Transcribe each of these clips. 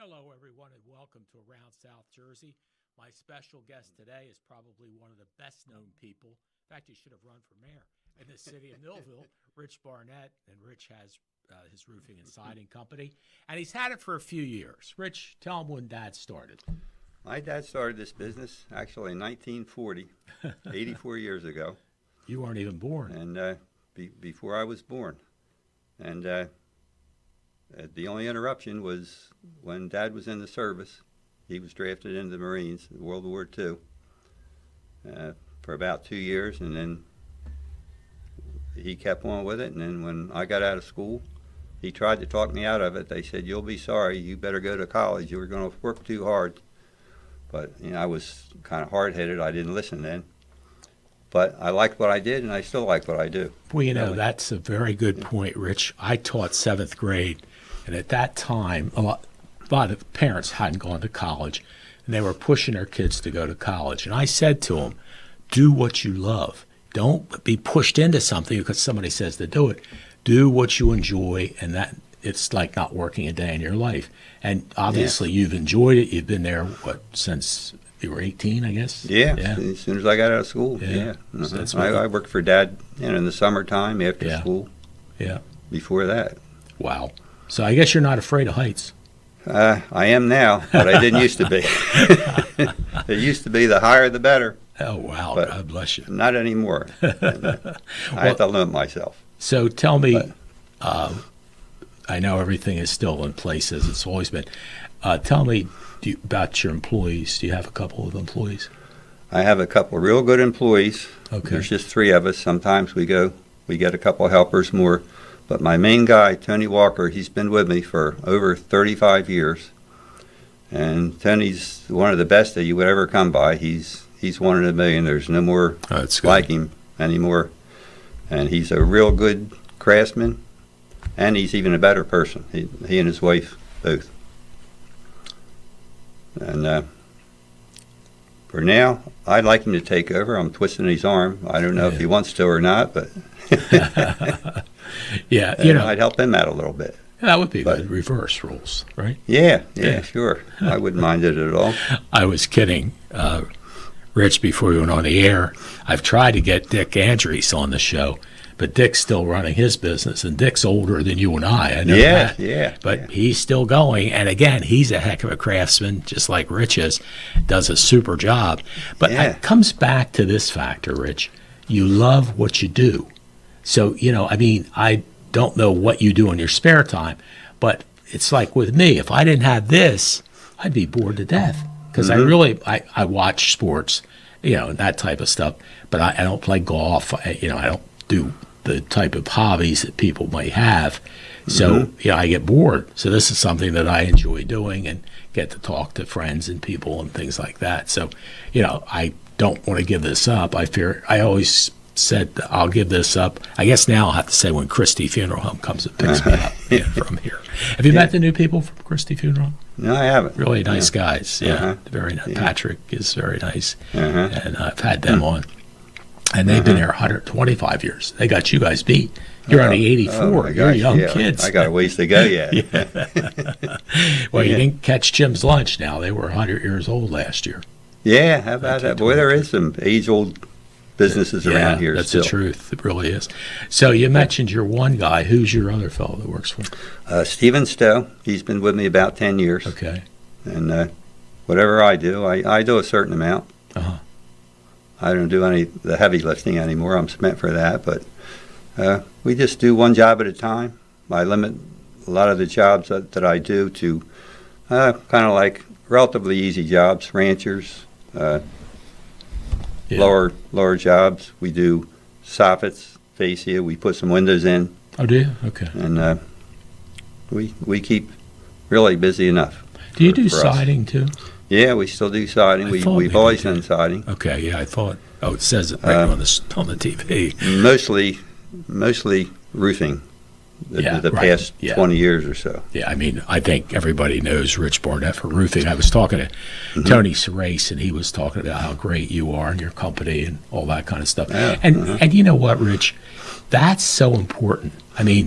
Hello, everyone, and welcome to Around South Jersey. My special guest today is probably one of the best-known people. In fact, he should have run for mayor in the city of Millville, Rich Barnett. And Rich has his roofing and siding company, and he's had it for a few years. Rich, tell him when Dad started. My dad started this business actually in 1940, 84 years ago. You weren't even born. And before I was born. And the only interruption was when Dad was in the service. He was drafted into the Marines in World War II for about 2 years, and then he kept on with it. And then when I got out of school, he tried to talk me out of it. They said, "You'll be sorry. You better go to college. You were going to work too hard." But I was kind of hard-headed. I didn't listen then. But I liked what I did, and I still like what I do. Well, that's a very good point, Rich. I taught 7th grade, and at that time, a lot of parents hadn't gone to college, and they were pushing their kids to go to college. And I said to them, do what you love. Don't be pushed into something because somebody says to do it. Do what you enjoy, and that it's like not working a day in your life. And obviously, You've enjoyed it. You've been there, since you were 18, I guess? Yeah. As soon as I got out of school, So I worked for Dad in the summertime after school. Yeah. Before that. Wow. So I guess you're not afraid of heights. I am now, but I didn't used to be. It used to be the higher the better. Oh, wow. God bless you. Not anymore. I have to limit myself. So tell me, I know everything is still in place as it's always been. Tell me about your employees. Do you have a couple of employees? I have a couple of real good employees. Okay. There's just 3 of us. Sometimes we get a couple of helpers more. But my main guy, Tony Walker, he's been with me for over 35 years. And Tony's one of the best that you would ever come by. He's one in a million. There's no more like him anymore. And he's a real good craftsman. And he's even a better person. He and his wife both. And for now, I'd like him to take over. I'm twisting his arm. I don't know if he wants to or not, but I'd help him out a little bit. That would be good. Reverse roles, right? Yeah, sure. I wouldn't mind it at all. I was kidding, Rich, before we went on the air. I've tried to get Dick Andrews on the show, but Dick's still running his business, and Dick's older than you and I know that. Yeah. But he's still going, and again, he's a heck of a craftsman, just like Rich is, does a super job. But it comes back to this factor, Rich. You love what you do. So, I don't know what you do in your spare time, but it's like with me, if I didn't have this, I'd be bored to death. Because I watch sports, that type of stuff, but I don't play golf. I don't do the type of hobbies that people might have. So, I get bored. So this is something that I enjoy doing and get to talk to friends and people and things like that. So, I don't want to give this up. I always said I'll give this up. I guess now I'll have to say when Christie Funeral Home comes and picks me up from here. Have you met the new people from Christie Funeral Home? No, I haven't. Really nice guys. Very nice. Patrick is very nice. And I've had them on. And they've been there 125 years. They got you guys beat. You're only 84. You're young kids. I got a ways to go yet. Well, you didn't catch Jim's lunch now. They were 100 years old last year. Yeah, how about that? Boy, there is some age-old businesses around here that's still. The truth. It really is. So you mentioned your one guy. Who's your other fellow that works for you? Stephen Stowe. He's been with me about 10 years. Okay. And whatever I do, I do a certain amount. Uh-huh. I don't do any of the heavy lifting anymore. I'm spent for that. But we just do one job at a time. I limit a lot of the jobs that I do to kind of like relatively easy jobs, ranchers, lower jobs. We do soffits, fascia. We put some windows in. Oh, do you? Okay. And we keep really busy enough. Do you do siding too? Yeah, we still do siding. We've always done siding. Okay, I thought. Oh, it says it right on the TV. Mostly roofing. The past 20 years or so. Yeah, I think everybody knows Rich Barnett for roofing. I was talking to Tony Cerace, and he was talking about how great you are and your company and all that kind of stuff. And you know what, Rich? That's so important.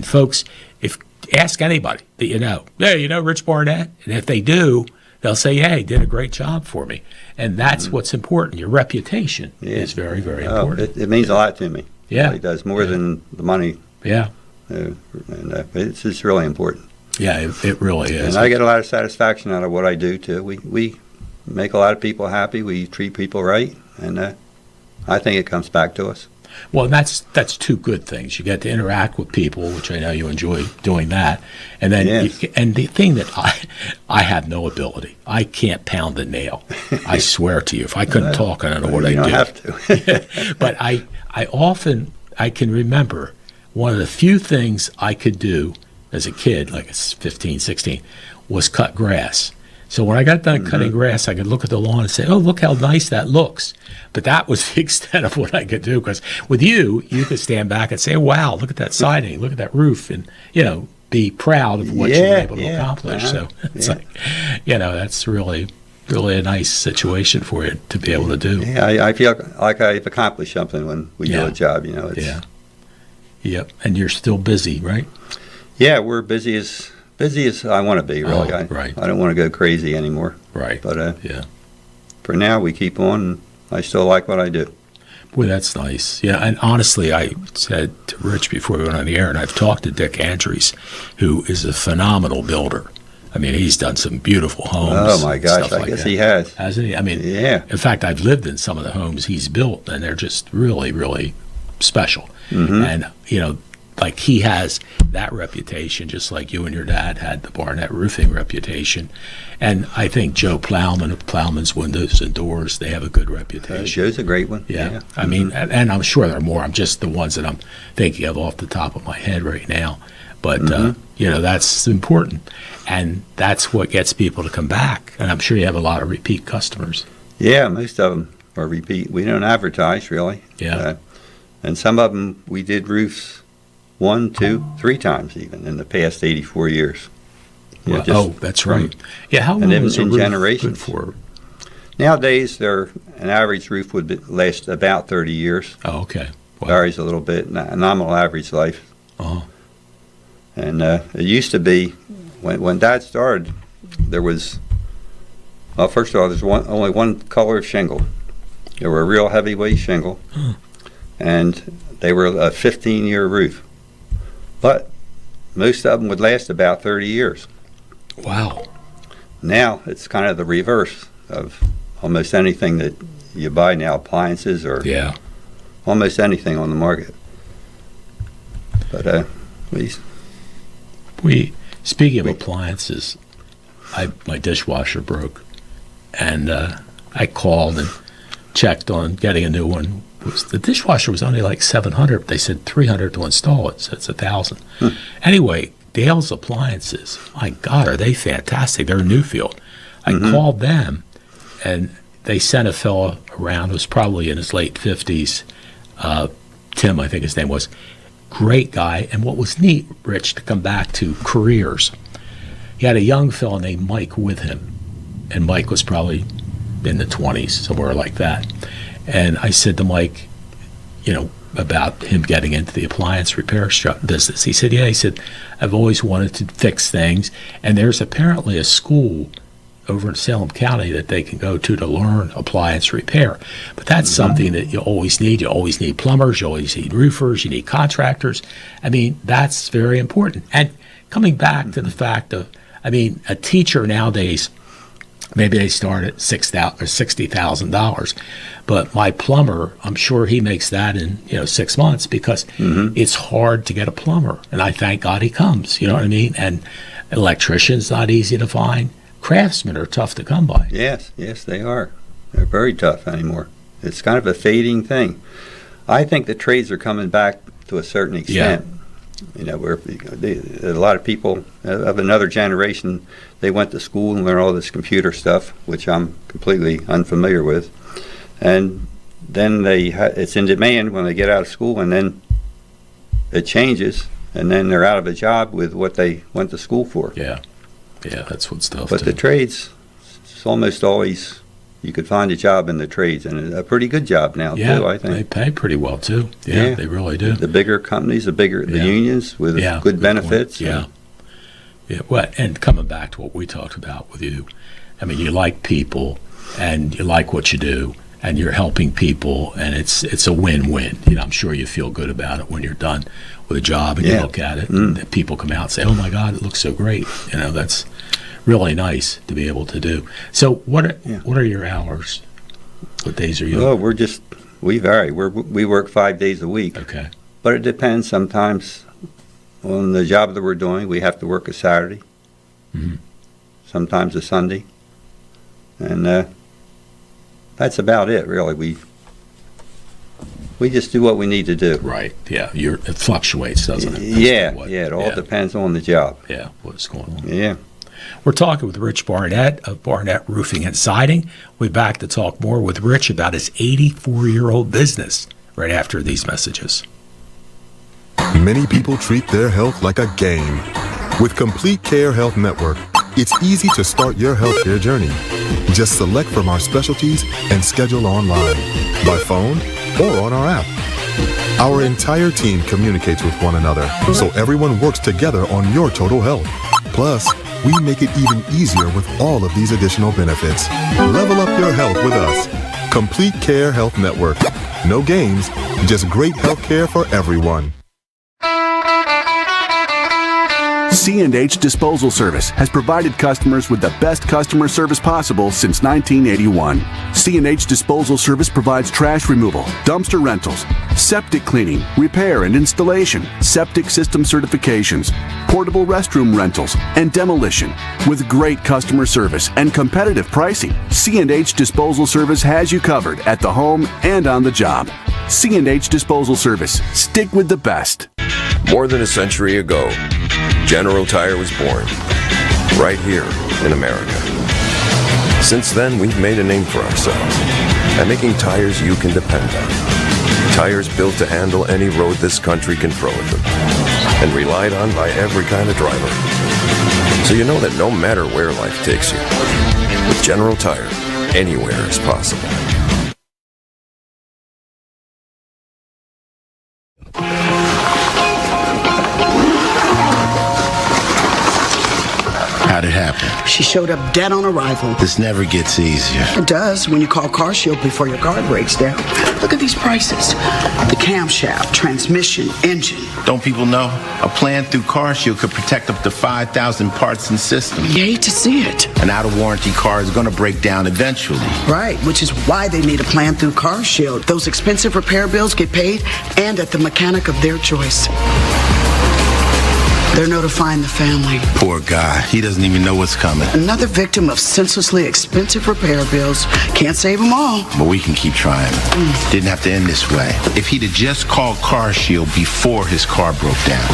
Folks, if ask anybody that you know. Yeah, you know Rich Barnett? And if they do, they'll say, yeah, he did a great job for me. And that's what's important. Your reputation is very, very important. It means a lot to me. Yeah. It does more than the money. Yeah. And it's really important. Yeah, it really is. And I get a lot of satisfaction out of what I do, too. We make a lot of people happy. We treat people right. And I think it comes back to us. Well, that's two good things. You get to interact with people, which I know you enjoy doing that, and then and the thing that I have no ability. I can't pound a nail. I swear to you, if I couldn't talk, I don't know what I'd do. You don't have to. But I can remember one of the few things I could do as a kid, like 15, 16, was cut grass. So when I got done cutting grass, I could look at the lawn and say, oh, look how nice that looks. But that was the extent of what I could do, because with you could stand back and say, wow, look at that siding, look at that roof, and, be proud of what you were able to accomplish. So it's like, that's really, really a nice situation for you to be able to do. Yeah, I feel like I've accomplished something when we do a job, It's, Yep, and you're still busy, right? Yeah, we're busy as I want to be, really. Right. I don't want to go crazy anymore. Right. But for now, we keep on, and I still like what I do. Well, that's nice. Yeah, and honestly, I said to Rich before we went on the air, and I've talked to Dick Andrews, who is a phenomenal builder. I mean, he's done some beautiful homes. Oh, my gosh, I guess he has. Hasn't he? I mean, in fact, I've lived in some of the homes he's built, and they're just really, really special. And, like he has that reputation, just like you and your dad had the Barnett roofing reputation. And I think Joe Plowman of Plowman's Windows and Doors, they have a good reputation. Joe's a great one. Yeah. I mean, and I'm sure there are more. I'm just the ones that I'm thinking of off the top of my head right now. But, that's important. And that's what gets people to come back. And I'm sure you have a lot of repeat customers. Yeah, most of them are repeat. We don't advertise, really. Yeah. And some of them, we did roofs 1, 2, 3 times even in the past 84 years. That's right. Yeah, how long is a roof good for? Nowadays, an average roof would last about 30 years. Oh, okay. Wow. Varies a little bit. Nominal average life. Uh-huh. And it used to be, when Dad started, there was, well, first of all, there's only one color of shingle. They were a real heavyweight shingle. And they were a 15-year roof. But most of them would last about 30 years. Wow. Now it's kind of the reverse of almost anything that you buy now, appliances or almost anything on the market. But speaking of appliances, my dishwasher broke, and I called and checked on getting a new one. The dishwasher was only like $700. They said $300 to install it, so it's $1,000. Anyway, Dale's Appliances, my God, are they fantastic? They're in Newfield. I called them, and they sent a fellow around who was probably in his late 50s. Tim, I think his name was. Great guy. And what was neat, Rich, to come back to careers, he had a young fellow named Mike with him, and Mike was probably in the 20s, somewhere like that. And I said to Mike, about him getting into the appliance repair business. He said, he said, I've always wanted to fix things. And there's apparently a school over in Salem County that they can go to learn appliance repair. But that's something that you always need. You always need plumbers. You always need roofers. You need contractors. I mean, that's very important. And coming back to the fact of, a teacher nowadays, maybe they start at $6,000 or $60,000, but my plumber, I'm sure he makes that in 6 months because it's hard to get a plumber, and I thank God he comes. You know what I mean? And electrician's not easy to find. Craftsmen are tough to come by. Yes, they are. They're very tough anymore. It's kind of a fading thing. I think the trades are coming back to a certain extent. Where a lot of people of another generation, they went to school and learned all this computer stuff, which I'm completely unfamiliar with. And then it's in demand when they get out of school, and then it changes, and then they're out of a job with what they went to school for. Yeah, that's what's tough. But the trades, it's almost always, you could find a job in the trades, and a pretty good job now, too, I think. They pay pretty well, too. Yeah, they really do. The bigger companies, the unions with good benefits. Yeah, well, and coming back to what we talked about with you, I mean, you like people, and you like what you do, and you're helping people, and it's a win-win. You know, I'm sure you feel good about it when you're done with a job and you look at it, and people come out and say, "Oh my God, it looks so great." You know, that's really nice to be able to do. So, what are your hours? What days are you? Well, we vary. We work 5 days a week. Okay. But it depends. Sometimes on the job that we're doing, we have to work a Saturday. Mm-hmm. Sometimes a Sunday, and that's about it, really. We just do what we need to do. Right. Yeah. It fluctuates, doesn't it? It all depends on the job. Yeah. What's going on? Yeah. We're talking with Rich Barnett of Barnett Roofing and Siding. We'll be back to talk more with Rich about his 84-year-old business right after these messages. Many people treat their health like a game. With Complete Care Health Network, it's easy to start your healthcare journey. Just select from our specialties and schedule online, by phone, or on our app. Our entire team communicates with one another, so everyone works together on your total health. Plus, we make it even easier with all of these additional benefits. Level up your health with us. Complete Care Health Network. No games, just great health care for everyone. C&H Disposal Service has provided customers with the best customer service possible since 1981. C&H Disposal Service provides trash removal, dumpster rentals, septic cleaning, repair and installation, septic system certifications, portable restroom rentals, and demolition. With great customer service and competitive pricing, C&H Disposal Service has you covered at the home and on the job. C&H Disposal Service. Stick with the best. More than a century ago, General Tire was born, right here in America. Since then, we've made a name for ourselves by making tires you can depend on. Tires built to handle any road this country can throw at them, and relied on by every kind of driver. So you know that no matter where life takes you, with General Tire, anywhere is possible. How'd it happen? She showed up dead on arrival. This never gets easier. It does when you call Car Shield before your car breaks down. Look at these prices. The camshaft, transmission, engine. Don't people know? A plan through Car Shield could protect up to 5,000 parts and systems. You hate to see it. An out-of-warranty car is going to break down eventually. Right, which is why they need a plan through Car Shield. Those expensive repair bills get paid and at the mechanic of their choice. They're notifying the family. Poor guy. He doesn't even know what's coming. Another victim of senselessly expensive repair bills. Can't save them all. But we can keep trying. Didn't have to end this way. If he'd have just called Car Shield before his car broke down.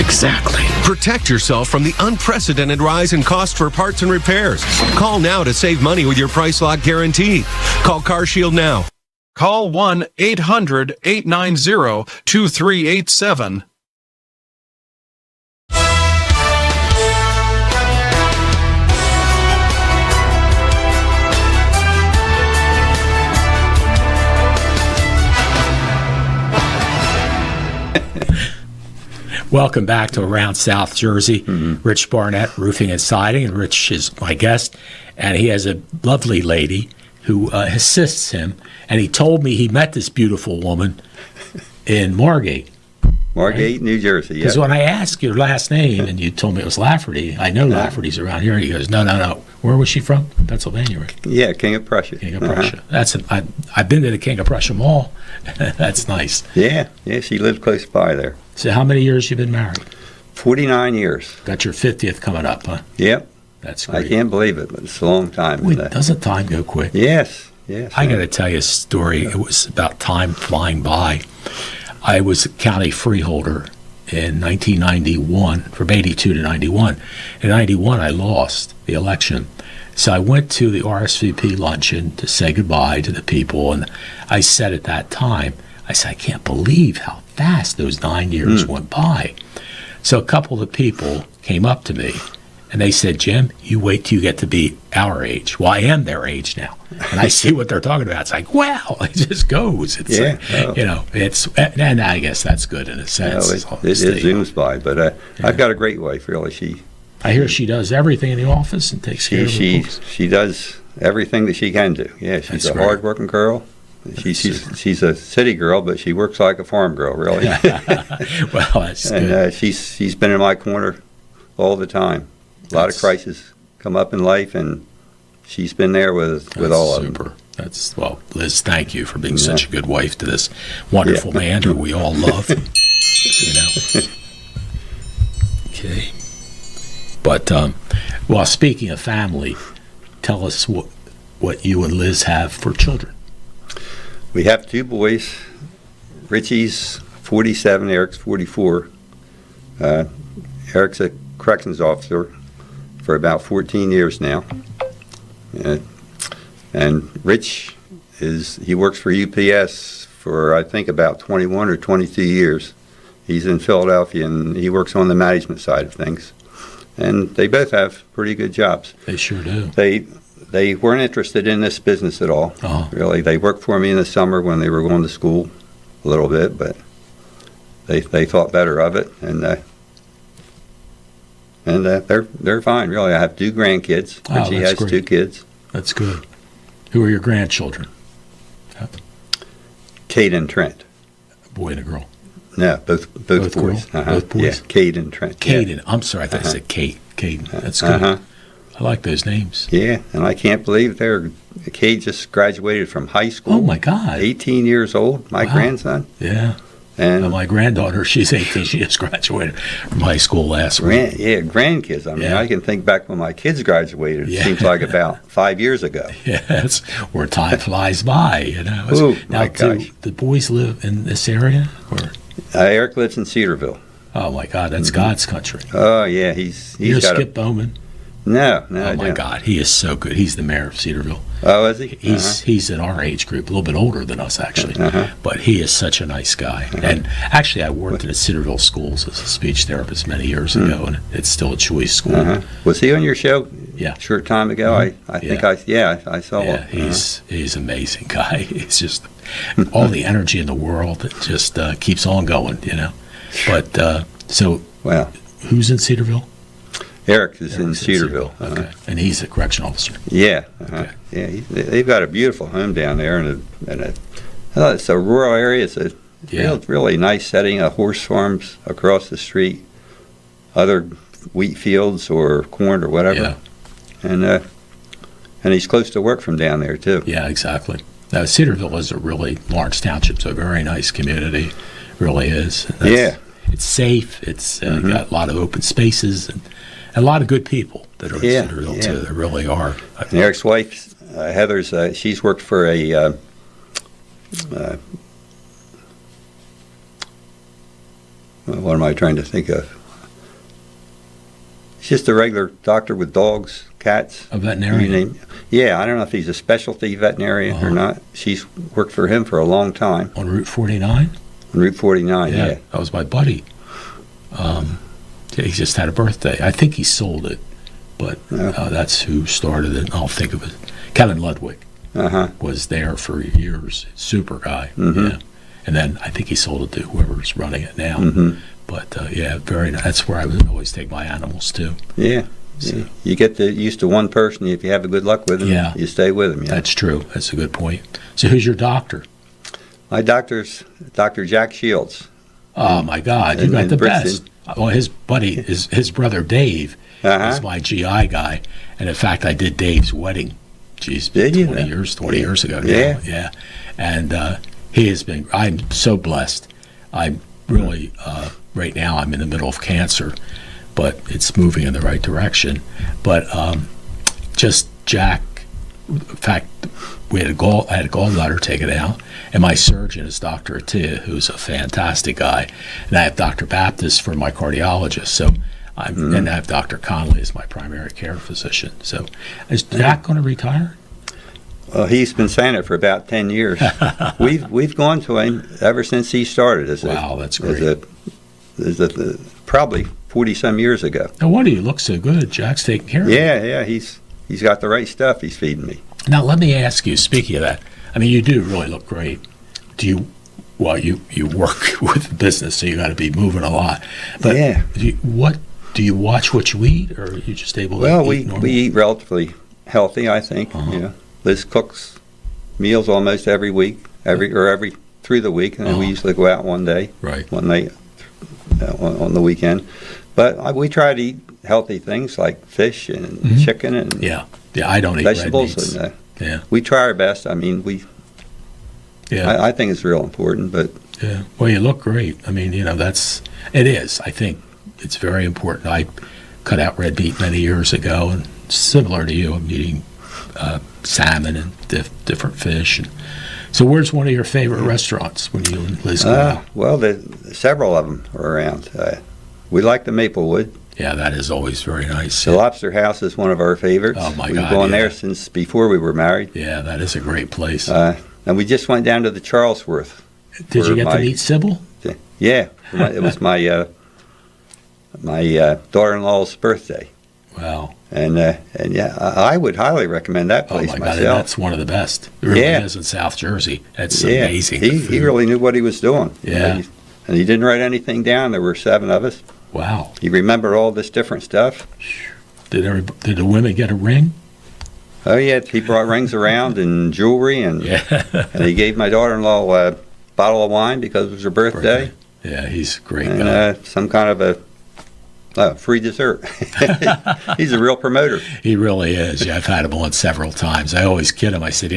Exactly. Protect yourself from the unprecedented rise in cost for parts and repairs. Call now to save money with your price lock guarantee. Call Car Shield now. Call 1-800-890-2387. Welcome back to Around South Jersey. Rich Barnett, Roofing and Siding, and Rich is my guest, and he has a lovely lady who assists him, and he told me he met this beautiful woman in Margate. Margate, right? New Jersey, yeah. Because when I asked your last name, and you told me it was Lafferty, I know Lafferty's around here, and he goes, no. Where was she from? Pennsylvania, right? Yeah, King of Prussia. King of Prussia. I've been to the King of Prussia Mall. That's nice. Yeah, she lived close by there. So how many years you been married? 49 years. Got your 50th coming up, huh? Yep. That's great. I can't believe it, but it's a long time. Wait, doesn't time go quick? Yes. I got to tell you a story. It was about time flying by. I was a county freeholder in 1991, from 82 to 91. In 91, I lost the election. So I went to the RSVP luncheon to say goodbye to the people, and I said at that time, I can't believe how fast those 9 years went by. So a couple of people came up to me And they said, Jim, you wait till you get to be our age. Well, I am their age now. And I see what they're talking about. It's like, wow, it just goes. It's and I guess that's good in a sense. It zooms by, but I've got a great wife, really. I hear she does everything in the office and takes care of the books. She does everything that she can do. Yeah, she's a hard-working girl. She's a city girl, but she works like a farm girl, really. Well, that's good. And she's been in my corner all the time. A lot of crises come up in life, and she's been there with all of them. Well, Liz, thank you for being such a good wife to this wonderful man who we all love. Okay. But, well, speaking of family, tell us what you and Liz have for children. We have 2 boys. Richie's 47, Eric's 44. Eric's a corrections officer for about 14 years now. And Rich he works for UPS for, I think, about 21 or 22 years. He's in Philadelphia, and he works on the management side of things. And they both have pretty good jobs. They sure do. They weren't interested in this business at all. Really. They worked for me in the summer when they were going to school a little bit, but they thought better of it, and they're fine. Really, I have 2 grandkids. Richie has great. 2 kids. That's good. Who are your grandchildren? Kate and Trent. A boy and a girl. No, both boys. Both boys. Yeah, Kate and Trent. Caden. I'm sorry, I thought you said Kate. Caden. That's good. I like those names. Yeah, and I can't believe Kate just graduated from high school. Oh my God! 18 years old. My grandson. Yeah. And my granddaughter, she's 18. She just graduated from high school last week. Grandkids. I mean, I can think back when my kids graduated. It seems like about 5 years ago. Yes, where time flies by. Now, do the boys live in this area? Or? Eric lives in Cedarville. Oh my God, that's God's country. Oh yeah, he's got Skip Bowman. No. Oh my God, he is so good. He's the mayor of Cedarville. Oh, is he? He's in our age group, a little bit older than us actually. But he is such a nice guy. And actually, I worked at Cedarville schools as a speech therapist many years ago, and it's still a choice school. Was he on your show? Yeah, short time ago. I think I saw. Yeah, he's an amazing guy. He's just all the energy in the world. That just keeps on going, But who's in Cedarville? Eric is in Cedarville. Okay, and he's a correction officer. Yeah, yeah. They've got a beautiful home down there, and it's a rural area. It's a really nice setting. Horse farms across the street, other wheat fields or corn or whatever, and he's close to work from down there too. Yeah, exactly. Now, Cedarville is a really large township, so a very nice community, really is. It's safe. It's got a lot of open spaces and a lot of good people that are in Cedarville too. There really are. And Eric's wife, Heather's, she's worked for a what am I trying to think of? He's just a regular doctor with dogs, cats. A veterinarian? Yeah, I don't know if he's a specialty veterinarian or not. She's worked for him for a long time. On Route 49? On Route 49, yeah. That was my buddy. He just had a birthday. I think he sold it, but that's who started it. I'll think of it. Kevin Ludwig was there for years. Super guy. Yeah. And then I think he sold it to whoever's running it now. But very nice. That's where I would always take my animals to. Yeah. So. You get used to one person. If you have good luck with them, you stay with them. That's true. That's a good point. So who's your doctor? My doctor's Dr. Jack Shields. Oh, my God. You got the best. Well, his buddy, his brother Dave, is my GI guy. And in fact, I did Dave's wedding. Geez, 20 years ago now. Yeah. And he has been, I'm so blessed. I'm really, right now, I'm in the middle of cancer, but it's moving in the right direction. But just Jack, in fact, I had a gallbladder taken out, and my surgeon is Dr. Attia, who's a fantastic guy, and I have Dr. Baptist for my cardiologist. So and I have Dr. Conley as my primary care physician. So is Jack going to retire? Well, he's been saying it for about 10 years. We've gone to him ever since he started. Wow, that's great. Probably 40-some years ago. No wonder you look so good. Jack's taking care of you. Yeah, he's got the right stuff he's feeding me. Now, let me ask you, speaking of that, I mean, you do really look great. Do you, well, you work with the business, so you got to be moving a lot. But Yeah. do you watch what you eat, or are you just able to Well, eat normal? we eat relatively healthy, I think. Uh-huh. You know, Liz cooks meals almost every week, every through the week, and then we Uh-huh. usually go out one day, Right. one night on the weekend. But we try to eat healthy things like fish and Mhm. chicken and Yeah, I don't eat red vegetables, meats. and Yeah, we try our best. I mean, yeah. I think it's real important, but Yeah. Well, you look great. I mean, it is. I think it's very important. I cut out red meat many years ago, and similar to you, I'm eating salmon and different fish. And so, where's one of your favorite restaurants when you and Liz go out? well, several of them are around. We like the Maplewood. Yeah, that is always very nice. The Lobster House is one of our favorites. Oh, my We've God, gone yeah. there since before we were married. Yeah, that is a great place. And we just went down to the Charlesworth. Did you for get to meet Sybil? Yeah, it was my my daughter-in-law's birthday, Wow. and yeah, I would highly recommend that Oh place my God, and myself. that's one of the best. It really Yeah. is in South Jersey. It's Yeah, amazing. the he food. really knew what he was doing. Yeah. And he didn't write anything down. There were 7 of us. Wow. He remembered all this different stuff. Did the women get a ring? Oh yeah, he brought rings around and jewelry, and and he gave my daughter-in-law a bottle of wine because it was her birthday. Yeah, he's a great And guy. some kind of a free dessert. He's a real promoter. He really is. Yeah, I've had him on several times. I always kid him. I said,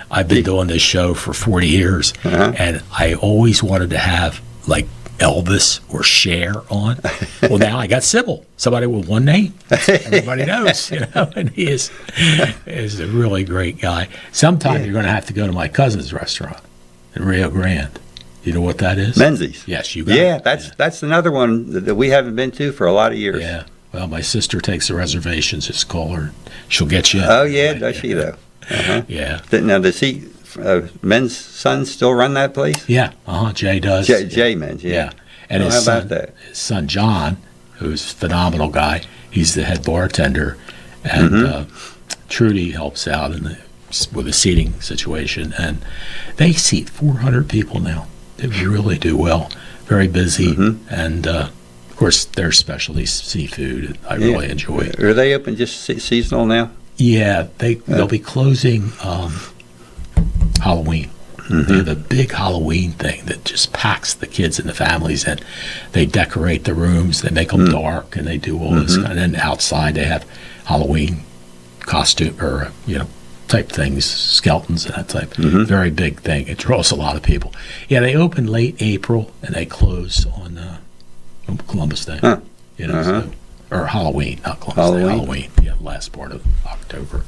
I've been doing this show for 40 years, and I always wanted to have like Elvis or Cher on. Well, now I got Sybil, somebody with one name. Everybody knows, and he is a really great guy. Sometime you're going to have to go to my cousin's restaurant in Rio Grande. You know what that is? Menzies. Yes, you got Yeah, it. that's another one that we haven't been to for a lot of years. Yeah. Well, my sister takes the reservations. Just call her. She'll get you in. Oh yeah, does she though? Uh-huh. Yeah. Now does he, Men's son, still run that place? Yeah. Jay does. Jay Men's. Yeah. Yeah. And Oh, his how son, about that? his son John, who's a phenomenal guy, he's the head bartender, and Trudy helps out with the seating situation, and they seat 400 people now. They really do well. Very busy, and of course their specialty is seafood. And I really enjoy it. Are they open just seasonal now? Yeah, they'll be closing Halloween. They have a big Halloween thing that just packs the kids and the families in. They decorate the rooms, they make them dark, and they do all this. And then outside they have Halloween costume or type things, skeletons and that type. Very big thing. It draws a lot of people. Yeah, they open late April and they close on Columbus Day. So, or Halloween, not Columbus Day. Halloween. Yeah, last part of October.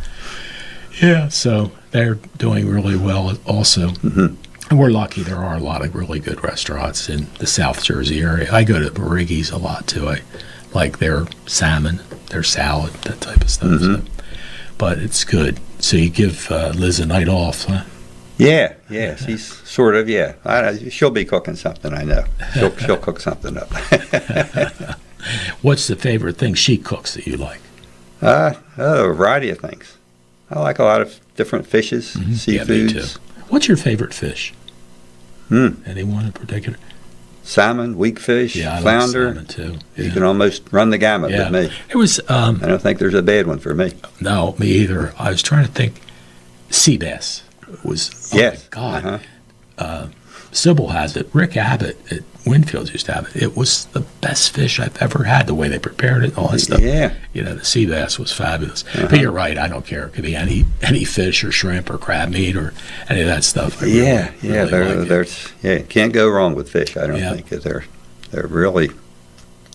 Yeah, so they're doing really well also. And we're lucky there are a lot of really good restaurants in the South Jersey area. I go to Bariggi's a lot too. I like their salmon, their salad, that type of stuff. So. But it's good. So you give Liz a night off, huh? Yeah, she's sort of, yeah. She'll be cooking something, I know. She'll cook something up. What's the favorite thing she cooks that you like? A variety of things. I like a lot of different fishes, seafoods. Yeah, me too. What's your favorite fish? Anyone in particular? Salmon, weakfish, Yeah, I flounder. like salmon too. You Yeah. can almost run the gamut with me. It was I don't think there's a bad one for me. no, me either. I was trying to think. Sea bass was. Oh Yes. my God. Sybil has it. Rick Abbott at Winfield used to have it. It was the best fish I've ever had. The way they prepared it, and all that stuff. Yeah. The sea bass was fabulous. But you're right. I don't care. It could be any fish or shrimp or crab meat or any of that stuff. I really like it. Can't go wrong with fish. I don't Yeah. think they're really,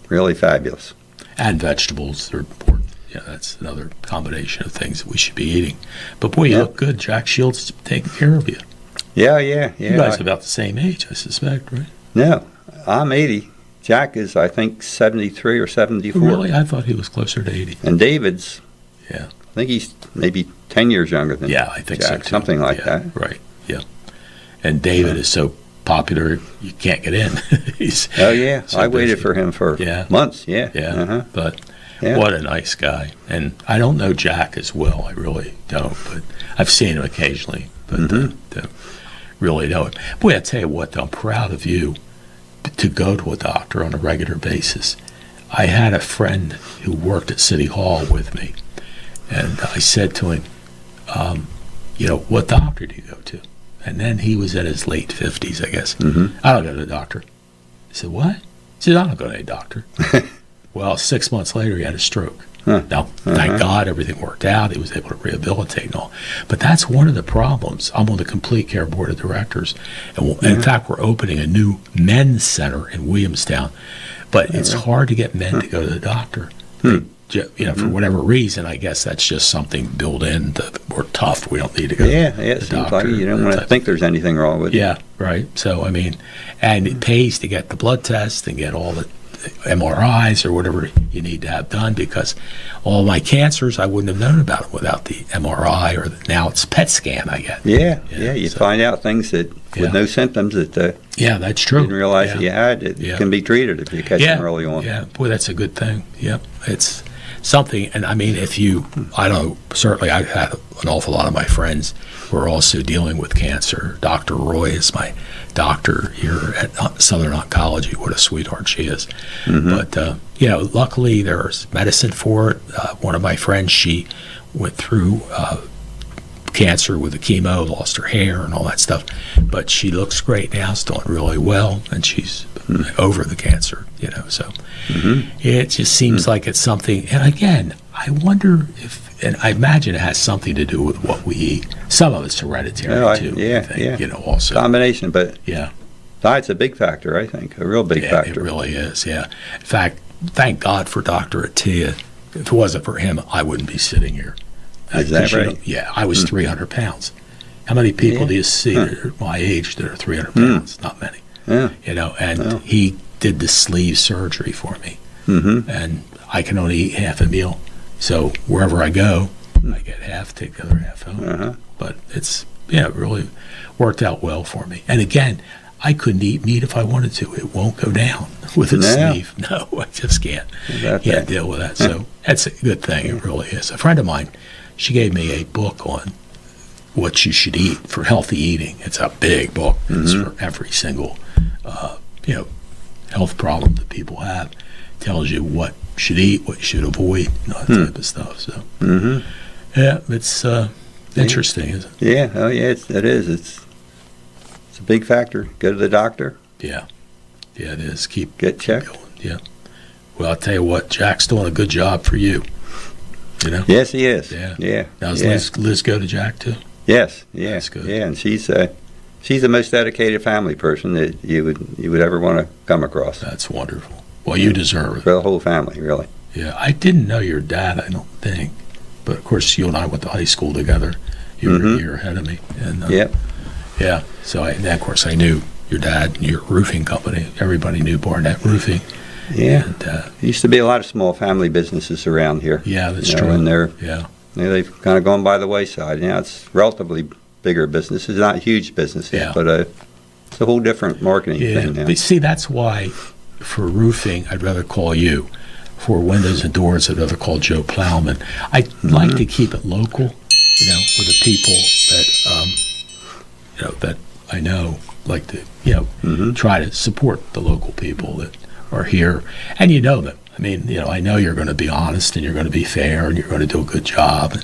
really fabulous. And vegetables are important. Yeah, that's another combination of things that we should be eating. But boy, you look good. Jack Shields is taking care of you. Yeah. You guys are about the same age, I suspect, right? No, I'm 80. Jack is, I think, 73 or 74. Really? I thought he was closer to 80. And David's, Yeah. I think he's maybe 10 years younger than Yeah, I think Jack, so too. something like Yeah, that. Right. Yeah. And David is so popular. You can't get in. Oh yeah, so I waited busy. for him for months. Yeah, Yeah, but Yeah. what a nice guy. And I don't know Jack as well. I really don't, but I've seen him occasionally. But don't really know him. Boy, I tell you what, though, I'm proud of you to go to a doctor on a regular basis. I had a friend who worked at City Hall with me, and I said to him, what doctor do you go to? And then he was in his late 50s, I guess. I don't go to the doctor. I said, what? He said, I don't go to any doctor. Well, 6 months later, he had a stroke. Now, thank God everything worked out. He was able to rehabilitate and all. But that's one of the problems. I'm on the Complete Care Board of Directors. And in fact, we're opening a new men's center in Williamstown. But it's hard to get men to go to the doctor. For whatever reason, I guess that's just something built in that we're tough. We don't need to go to it the seems doctor. like you don't want to think there's anything wrong with it. Yeah, right. So, I mean, and it pays to get the blood test and get all the MRIs or whatever you need to have done, because all my cancers, I wouldn't have known about them without the MRI, or now it's PET scan I get. You find out things that with no symptoms that that's true. you didn't realize that you had. It can be treated if you catch them early on. Yeah, boy, that's a good thing. Yep, it's something. And I mean, I don't know, certainly I've had an awful lot of my friends who are also dealing with cancer. Dr. Roy is my doctor here at Southern Oncology. What a sweetheart she is. But, luckily there's medicine for it. One of my friends, she went through cancer with the chemo, lost her hair and all that stuff. But she looks great now, is doing really well, and she's over the cancer, so it just seems like it's something. And again, I wonder and I imagine it has something to do with what we eat. Some of it's hereditary too. I think, also combination, but diet's a big factor. I think a real big factor. It really is. Yeah. In fact, thank God for Dr. Attia. If it wasn't for him, I wouldn't be sitting here. Is that right? Yeah, I was 300 pounds. How many people do you see that are my age that are 300 pounds? Not many. And he did the sleeve surgery for me, and I can only eat half a meal. So wherever I go, I get half, take the other half home. But it's it really worked out well for me. And again, I couldn't eat meat if I wanted to. It won't go down with a sleeve. No, I just can't. Can't deal with that. So that's a good thing. It really is. A friend of mine, she gave me a book on what you should eat for healthy eating. It's a big book. It's for every single health problem that people have. Tells you what you should eat, what you should avoid, and all that type of stuff. So it's interesting, isn't it? Yeah, it is. It's a big factor. Go to the doctor. Yeah, it is. Get checked. Going. Yeah. Well, I'll tell you what, Jack's doing a good job for you. Yes, he is. Yeah. Now, does Liz go to Jack too? Yes. That's good. Yeah, and she's the most dedicated family person that you would ever want to come across. That's wonderful. Well, you deserve it. For the whole family, really. Yeah, I didn't know your dad, I don't think. But, of course, you and I went to high school together. You were a year ahead of me. And, Yeah, so, of course, I knew your dad and your roofing company. Everybody knew Barnett Roofing. Yeah. And, there used to be a lot of small family businesses around here. Yeah, that's true. And they've kind of gone by the wayside. Now it's relatively bigger businesses, not huge businesses, but it's a whole different marketing thing now. But see, that's why for roofing, I'd rather call you. For windows and doors, I'd rather call Joe Plowman. I'd like to keep it local, with the people that, that I know, like to, try to support the local people that are here. And you know them. I mean, I know you're going to be honest and you're going to be fair and you're going to do a good job.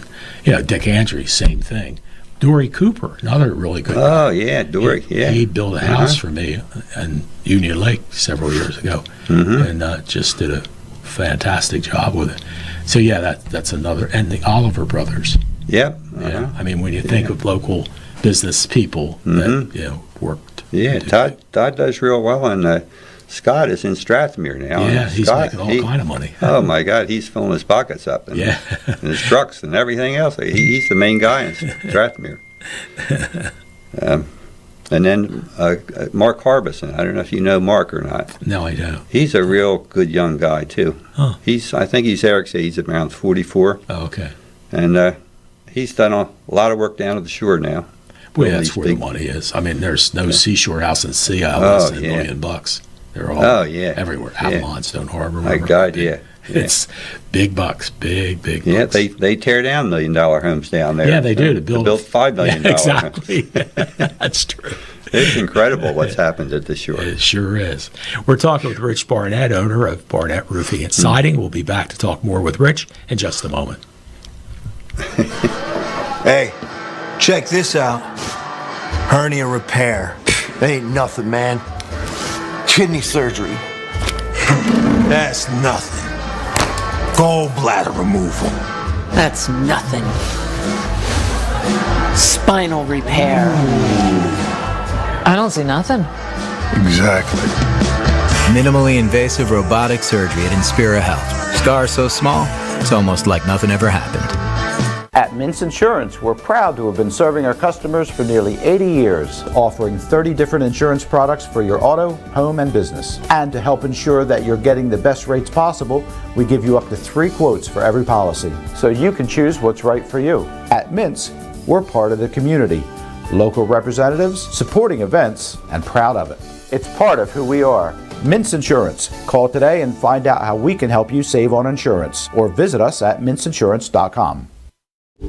And, Dick Andrews, same thing. Dory Cooper, another really good guy. Oh, yeah, Dory, He built a house for me in Union Lake several years ago and just did a fantastic job with it. So, that's another. And the Oliver brothers. Yeah. I mean, when you think of local business people that, worked. Yeah, Todd does real well, and Scott is in Strathmere now. Yeah, he's making all kind of money. Oh, my God, he's filling his pockets up. And his trucks and everything else. He's the main guy in Strathmere. And then Mark Harbison. I don't know if you know Mark or not. No, I don't. He's a real good young guy, too. Huh. I think Eric's age, he's around 44. Oh, okay. And he's done a lot of work down at the shore now. Well, All that's these where big- the money is. I mean, there's no seashore house in sea less than $1 million. They're all everywhere. Avalon, Stone Harbor. My God, yeah. It's big bucks, big Yeah, bucks. they tear down $1 million homes down there. Yeah, they do. To build $5 million. Yeah, exactly. That's true. It's incredible what's happened at the shore. It sure is. We're talking with Rich Barnett, owner of Barnett Roofing and Siding. We'll be back to talk more with Rich in just a moment. Hey, check this out. Hernia repair. Ain't nothing, man. Kidney surgery. That's nothing. Gallbladder removal. That's nothing. Spinal repair. I don't see nothing. Exactly. Minimally invasive robotic surgery at Inspira Health. Scar so small, it's almost like nothing ever happened. At Mintz Insurance, we're proud to have been serving our customers for nearly 80 years, offering 30 different insurance products for your auto, home, and business. And to help ensure that you're getting the best rates possible, we give you up to 3 quotes for every policy, so you can choose what's right for you. At Mintz, we're part of the community, local representatives, supporting events, and proud of it. It's part of who we are. Mintz Insurance. Call today and find out how we can help you save on insurance, or visit us at mintzinsurance.com.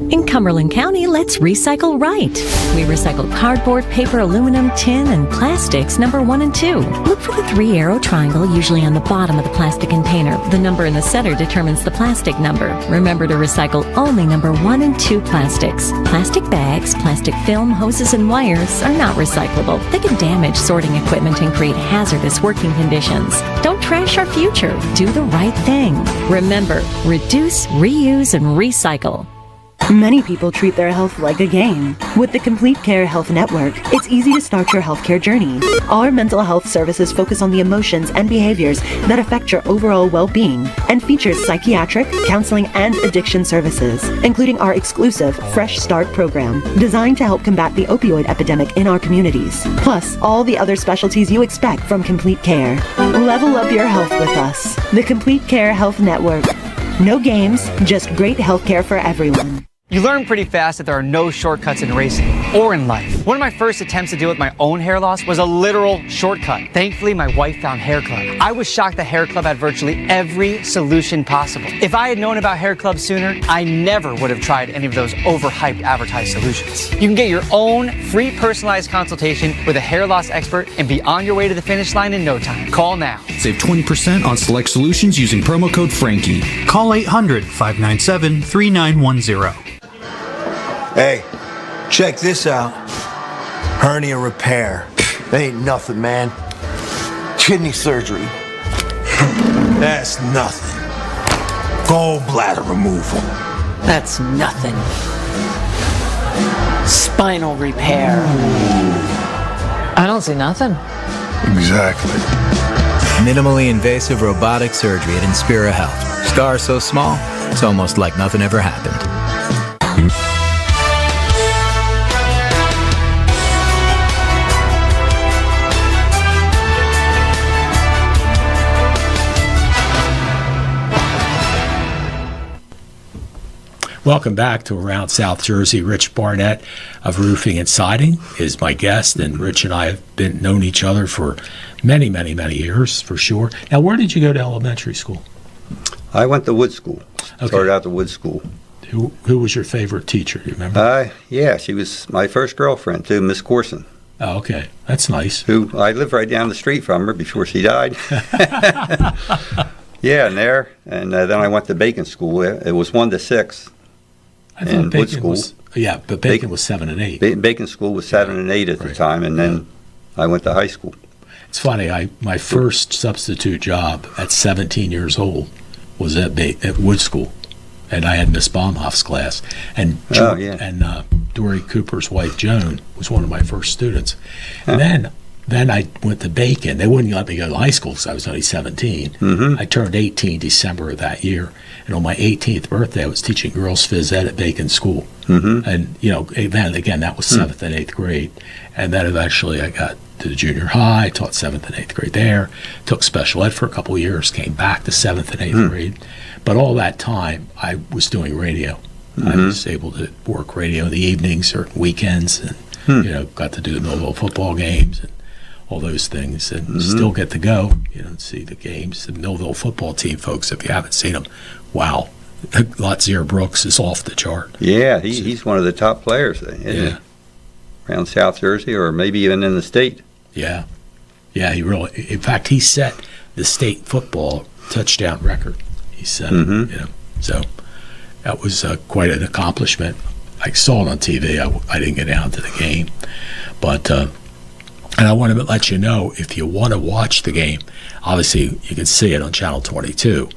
In Cumberland County, let's recycle right. We recycle cardboard, paper, aluminum, tin, and plastics number 1 and 2. Look for the 3-arrow triangle usually on the bottom of the plastic container. The number in the center determines the plastic number. Remember to recycle only number 1 and 2 plastics. Plastic bags, plastic film, hoses, and wires are not recyclable. They can damage sorting equipment and create hazardous working conditions. Don't trash our future. Do the right thing. Remember, reduce, reuse, and recycle. Many people treat their health like a game. With the Complete Care Health Network, it's easy to start your healthcare journey. Our mental health services focus on the emotions and behaviors that affect your overall well-being and features psychiatric, counseling, and addiction services, including our exclusive Fresh Start program, designed to help combat the opioid epidemic in our communities, plus all the other specialties you expect from Complete Care. Level up your health with us. The Complete Care Health Network. No games, just great healthcare for everyone. You learn pretty fast that there are no shortcuts in racing or in life. One of my first attempts to deal with my own hair loss was a literal shortcut. Thankfully, my wife found Hair Club. I was shocked the Hair Club had virtually every solution possible. If I had known about Hair Club sooner, I never would have tried any of those overhyped advertised solutions. You can get your own free personalized consultation with a hair loss expert and be on your way to the finish line in no time. Call now. Save 20% on select solutions using promo code Frankie. Call 800-597-3910. Hey, check this out. Hernia repair. Ain't nothing, man. Kidney surgery. That's nothing. Gallbladder removal. That's nothing. Spinal repair. I don't see nothing. Exactly. Minimally invasive robotic surgery at Inspira Health. Scar so small, it's almost like nothing ever happened. Welcome back to Around South Jersey. Rich Barnett of Roofing and Siding is my guest, and Rich and I have known each other for many, many, many years, for sure. Now, where did you go to elementary school? I went to Wood School. Okay. Started out to Wood School. Who was your favorite teacher? Do you remember? Yeah, she was my first girlfriend, too, Miss Corson. Oh, okay. That's nice. Who I lived right down the street from her before she died. Yeah, and there. And then I went to Bacon School. It was 1 to 6. I thought Bacon was, but Bacon was 7 and 8. Bacon School was 7 and 8 at the time, and then I went to high school. It's funny. My first substitute job at 17 years old was at Wood School, and I had Miss Baumhoff's class, and Dory Cooper's wife Joan was one of my first students. And then I went to Bacon. They wouldn't let me go to high school because I was only 17. Mm-hmm. I turned 18 December of that year. And on my 18th birthday, I was teaching girls phys ed at Bacon School. Mm-hmm. And, then again, that was 7th and 8th grade. And then eventually I got to the junior high, taught 7th and 8th grade there, took special ed for a couple of years, came back to 7th and 8th grade. But all that time, I was doing radio. I was able to work radio in the evenings or weekends. And Got to do the Millville football games and all those things, and still get to go, and see the games. The Millville football team, folks, if you haven't seen them, wow. Lotzier Brooks is off the chart. Yeah, he's one of the top players, isn't he? Around South Jersey, or maybe even in the state. Yeah, he really. In fact, he set the state football touchdown record. He set it. So that was quite an accomplishment. I saw it on TV. I didn't get down to the game, but and I want to let you know, if you want to watch the game, obviously you can see it on Channel 22.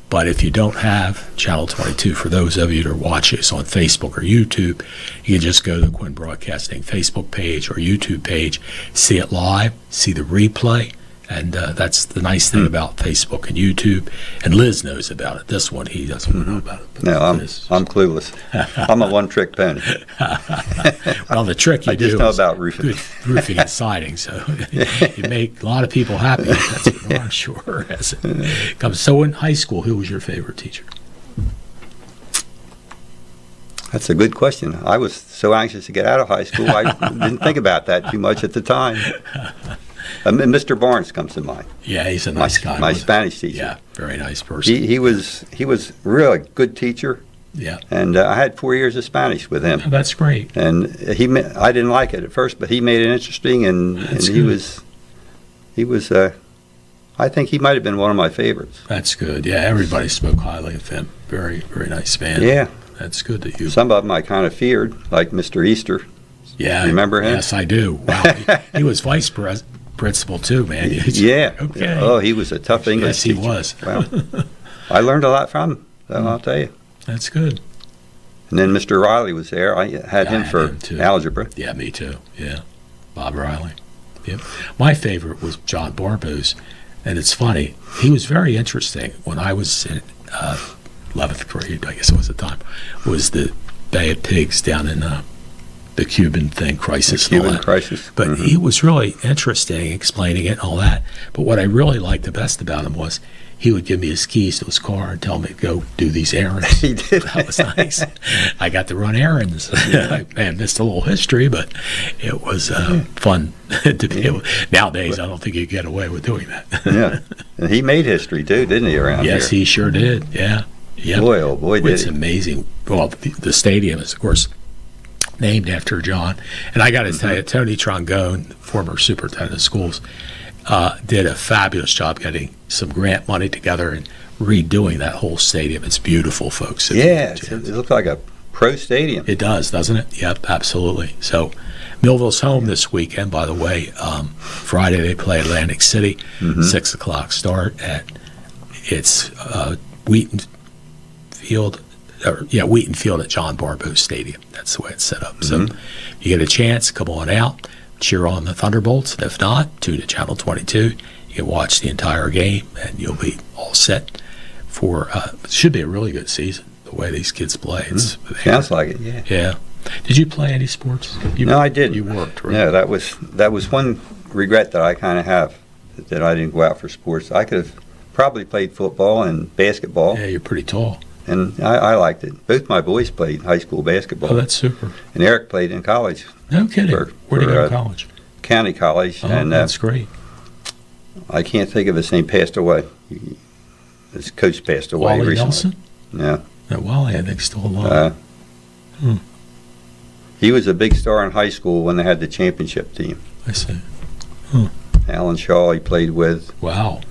But if you don't have Channel 22, for those of you that are watching us on Facebook or YouTube, you can just go to the Quinn Broadcasting Facebook page or YouTube page, see it live, see the replay, and that's the nice thing about Facebook and YouTube. And Liz knows about it. This one, he doesn't know about it. No, I'm clueless. I'm a one-trick pony. Well, the trick I just know about roofing. Roofing and siding, so you make a lot of people happy. That's what I'm sure as it comes. So in high school, who was your favorite teacher? That's a good question. I was so anxious to get out of high school, I didn't think about that too much at the time. Mr. Barnes comes to mind. Yeah, he's a nice guy. My Spanish teacher. Yeah, very nice person. He was really a good teacher. Yeah. And I had 4 years of Spanish with him. Oh, that's great. And I didn't like it at first, but he made it interesting, and he was I think he might have been one of my favorites. That's good. Yeah, everybody spoke highly of him. Very, very nice man. Yeah. That's good that you. Some of them I kind of feared, like Mr. Easter. Yeah. Remember him? Yes, I do. Wow. he was vice principal too, man. Yeah. Okay. Oh, he was a tough English teacher. Yes, he was. Wow. I learned a lot from him, I'll tell you. That's good. And then Mr. Riley was there. I had him for algebra. Yeah, me too. Yeah. Bob Riley. Yep. My favorite was John Barbo's. And it's funny, he was very interesting. When I was in 11th grade, I guess it was at the time, was the Bay of Pigs down in the Cuban thing, crisis. The Cuban crisis. But he was really interesting explaining it and all that. But what I really liked the best about him was he would give me his keys to his car and tell me to go do these errands. He did. That was nice. I got to run errands. I missed a little history, but it was fun to be able. Nowadays, I don't think you get away with doing that. Yeah. And he made history too, didn't he, around here? Yes, he sure did. Yeah. Yep. Boy, oh boy, did It's amazing. Well, the stadium is, of course, named after John. And I got to tell you, Tony Trongone, former superintendent of schools, did a fabulous job getting some grant money together and redoing that whole stadium. It's beautiful, folks. Yeah, it looks like a pro stadium. It does, doesn't it? Yep, absolutely. So Millville's home this weekend, by the way. Friday they play Atlantic City, 6 o'clock start at Wheaton Field at John Barbo's Stadium. That's the way it's set up. So you get a chance, come on out, cheer on the Thunderbolts. And if not, tune to Channel 22. You can watch the entire game, and you'll be all set for it should be a really good season, the way these kids play. Sounds like it, yeah. Yeah. Did you play any sports? No, I didn't. You worked, right? Yeah, that was one regret that I kind of have, that I didn't go out for sports. I could have probably played football and basketball. Yeah, you're pretty tall. And I liked it. Both my boys played high school basketball. Oh, that's super. And Eric played in college. No kidding. Where did he go to college? County College. Oh, and that's great. I can't think of his name. Passed away. His coach passed away Wally recently. Nelson? Yeah. No, Wally, I think, still alive. He was a big star in high school when they had the championship team. I see. Alan Shaw he played with. Wow.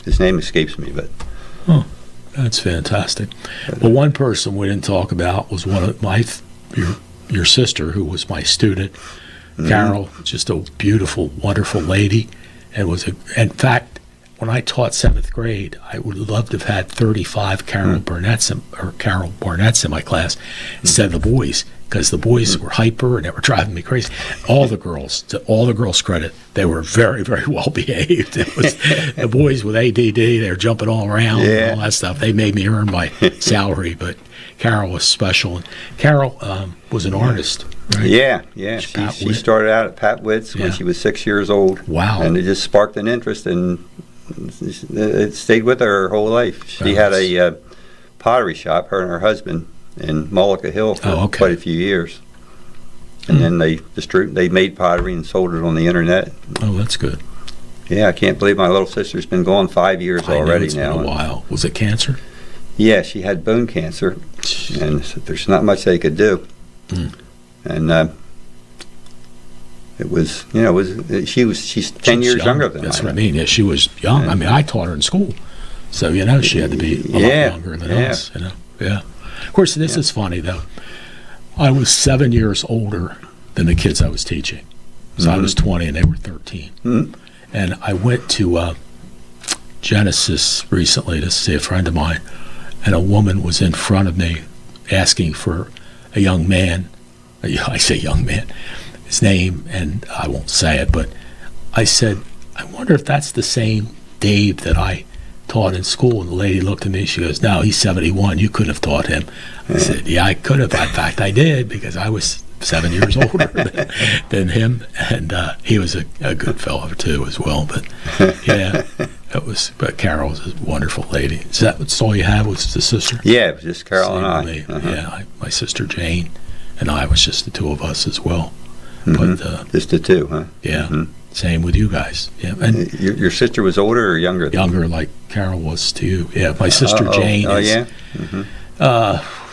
His name escapes me, but. That's fantastic. Well, one person we didn't talk about was one of your sister, who was my student, Carol, just a beautiful, wonderful lady, and in fact, when I taught 7th grade, I would love to have had 35 Carol Barnetts in my class instead of the boys, because the boys were hyper and they were driving me crazy. All the girls, to all the girls' credit, they were very, very well behaved. It was the boys with ADD; they were jumping all around and all that stuff. They made me earn my salary, but Carol was special. And Carol was an artist. Right? Yeah. She started out at Pat Witt's when she was 6 years old. Wow. And it just sparked an interest, and it stayed with her whole life. She had a pottery shop, her and her husband, in Mullica Hill for quite a few years. And then they made pottery and sold it on the internet. Oh, that's good. Yeah, I can't believe my little sister's been gone 5 years already it's now. Been a while. Was it cancer? Yeah, she had bone cancer, and there's not much they could do. And it was, she's 10 years younger than That's I what I mean. Yeah, she was young. I mean, I taught her in school, so she had to be a lot younger than us. Yeah. Of course, this is funny though. I was 7 years older than the kids I was teaching, so I was 20 and they were 13. And I went to Genesis recently to see a friend of mine, and a woman was in front of me asking for a young man. I say young man, his name, and I won't say it, but I said, I wonder if that's the same Dave that I taught in school. And the lady looked at me, she goes, no, he's 71, you couldn't have taught him. I said, yeah, I could have. In fact, I did, because I was 7 years older than him, and he was a good fellow too as well. But yeah, but Carol was a wonderful lady. Is that's all you have, was the sister? Yeah, it was just Carol and I. Yeah, my sister Jane and I was just the two of us as well. But just the two, huh? Yeah. Same with you guys. Yeah. And your sister was older or younger? Younger, like Carol was to you. Yeah, my sister Jane is.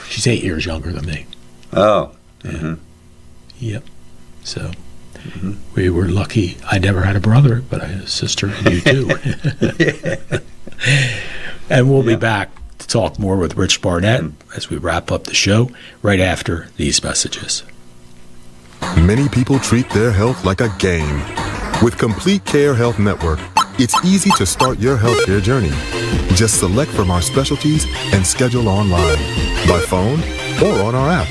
She's 8 years younger than me. Oh. Yeah. Yep. So we were lucky. I never had a brother, but I had a sister, and you too. And we'll be back to talk more with Rich Barnett as we wrap up the show right after these messages. Many people treat their health like a game. With Complete Care Health Network, it's easy to start your healthcare journey. Just select from our specialties and schedule online, by phone, or on our app.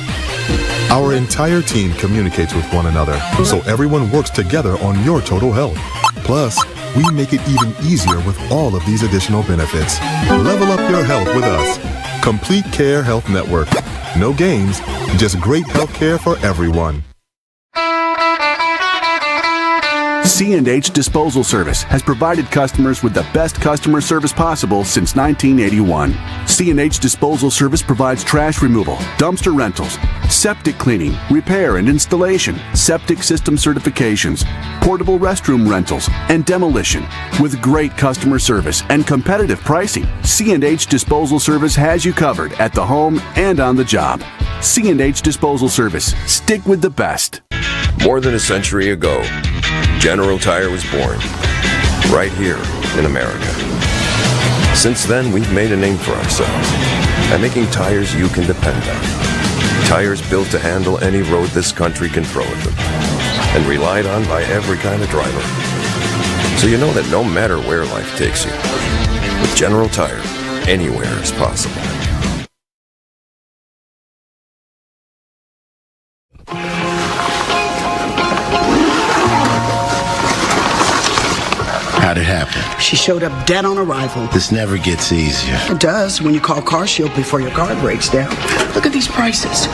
Our entire team communicates with one another, so everyone works together on your total health. Plus, we make it even easier with all of these additional benefits. Level up your health with us. Complete Care Health Network. No games, just great healthcare for everyone. C&H Disposal Service has provided customers with the best customer service possible since 1981. C&H Disposal Service provides trash removal, dumpster rentals, septic cleaning, repair and installation, septic system certifications, portable restroom rentals, and demolition. With great customer service and competitive pricing, C&H Disposal Service has you covered at the home and on the job. C&H Disposal Service. Stick with the best. More than a century ago, General Tire was born, right here in America. Since then, we've made a name for ourselves by making tires you can depend on. Tires built to handle any road this country can throw at them, and relied on by every kind of driver. So you know that no matter where life takes you, with General Tire, anywhere is possible. How'd it happen? She showed up dead on arrival. This never gets easier. It does when you call CarShield before your car breaks down. Look at these prices.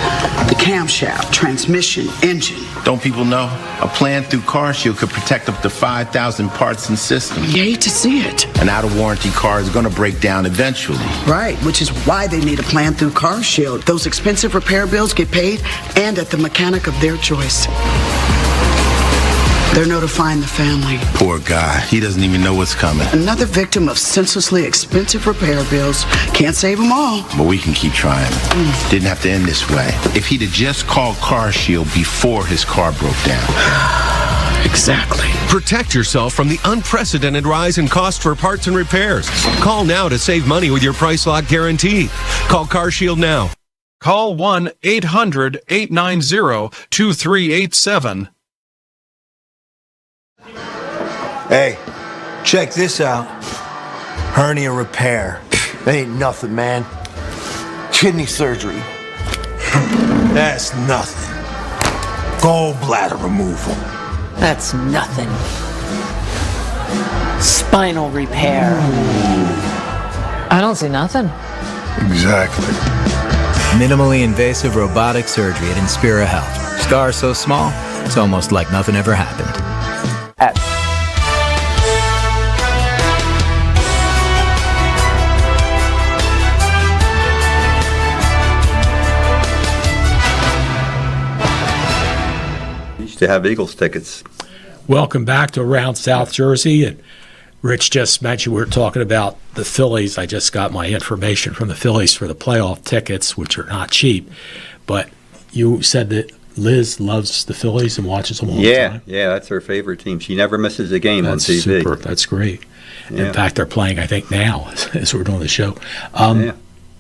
The camshaft, transmission, engine. Don't people know? A plan through CarShield could protect up to 5,000 parts and systems. You hate to see it. An out-of-warranty car is going to break down eventually. Right, which is why they need a plan through CarShield. Those expensive repair bills get paid and at the mechanic of their choice. They're notifying the family. Poor guy. He doesn't even know what's coming. Another victim of senselessly expensive repair bills. Can't save them all. But we can keep trying. Didn't have to end this way. If he'd have just called CarShield before his car broke down. Exactly. Protect yourself from the unprecedented rise in cost for parts and repairs. Call now to save money with your price lock guarantee. Call CarShield now. Call 1-800-890-2387. Hey, check this out. Hernia repair. Ain't nothing, man. Kidney surgery. That's nothing. Gallbladder removal. That's nothing. Spinal repair. I don't see nothing. Exactly. Minimally invasive robotic surgery at Inspira Health. Scar so small, it's almost like nothing ever happened. used to have Eagles tickets. Welcome back to Around South Jersey. And Rich just mentioned we were talking about the Phillies. I just got my information from the Phillies for the playoff tickets, which are not cheap. But you said that Liz loves the Phillies and watches them all the time. Yeah, that's her favorite team. She never misses a game on TV. Super. That's great. Yeah. In fact, they're playing, I think, now as we're doing the show.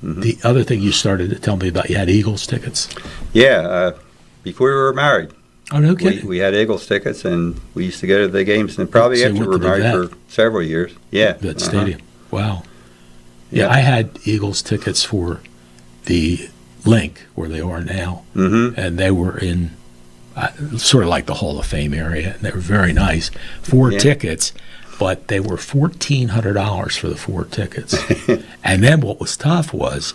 The other thing you started to tell me about, you had Eagles tickets. Yeah, before we were married. Oh, no kidding. We had Eagles tickets, and we used to go to the games, and probably after we were married for several years. Yeah. That stadium. Wow. Yeah, I had Eagles tickets for the Link, where they are now, and they were in sort of like the Hall of Fame area, and they were very nice. 4 tickets, but they were $1,400 for the 4 tickets. And then what was tough was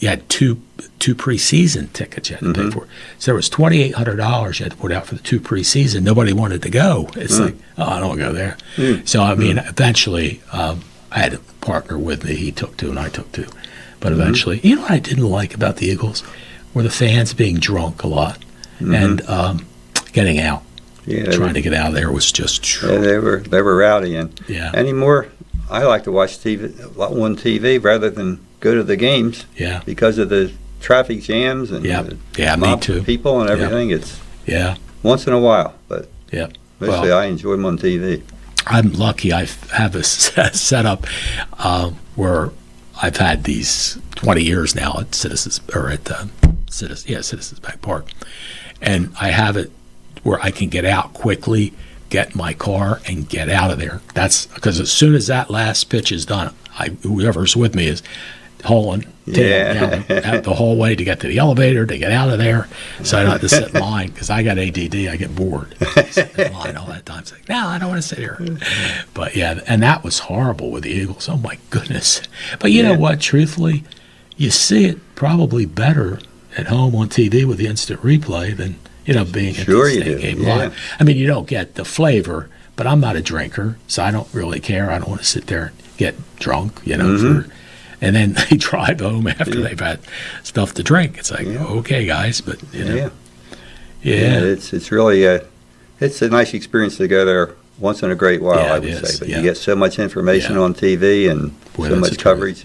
you had two preseason tickets you had to pay for. So there was $2,800 you had to put out for the 2 preseason. Nobody wanted to go. It's like, oh, I don't want to go there. So, I mean, eventually I had a partner with me. He took 2 and I took 2. But eventually, you know what I didn't like about the Eagles? Were the fans being drunk a lot and getting out. Yeah, trying to get out of there was just. Yeah, they were rowdy, and anymore I like to watch TV on TV rather than go to the games. Yeah, because of the traffic jams and me too. People and everything. It's once in a while, but mostly I enjoy them on TV. I'm lucky. I have a setup where I've had these 20 years now at Citizens Bank Park, and I have it where I can get out quickly, get in my car, and get out of there. That's because as soon as that last pitch is done, whoever's with me is hauling the whole way to get to the elevator, to get out of there, so I don't have to sit in line because I got ADD. I get bored. Sit in line all that time. It's like, no, I don't want to sit here. But yeah, and that was horrible with the Eagles. Oh my goodness. But you know what? Truthfully, you see it probably better at home on TV with the instant replay than being at the state game live. I mean, you don't get the flavor, but I'm not a drinker, so I don't really care. I don't want to sit there and get drunk, and then they drive home after they've had stuff to drink. It's like, okay, guys, but it's really it's a nice experience to go there once in a great while. I would say, but you get so much information on TV and so much coverage.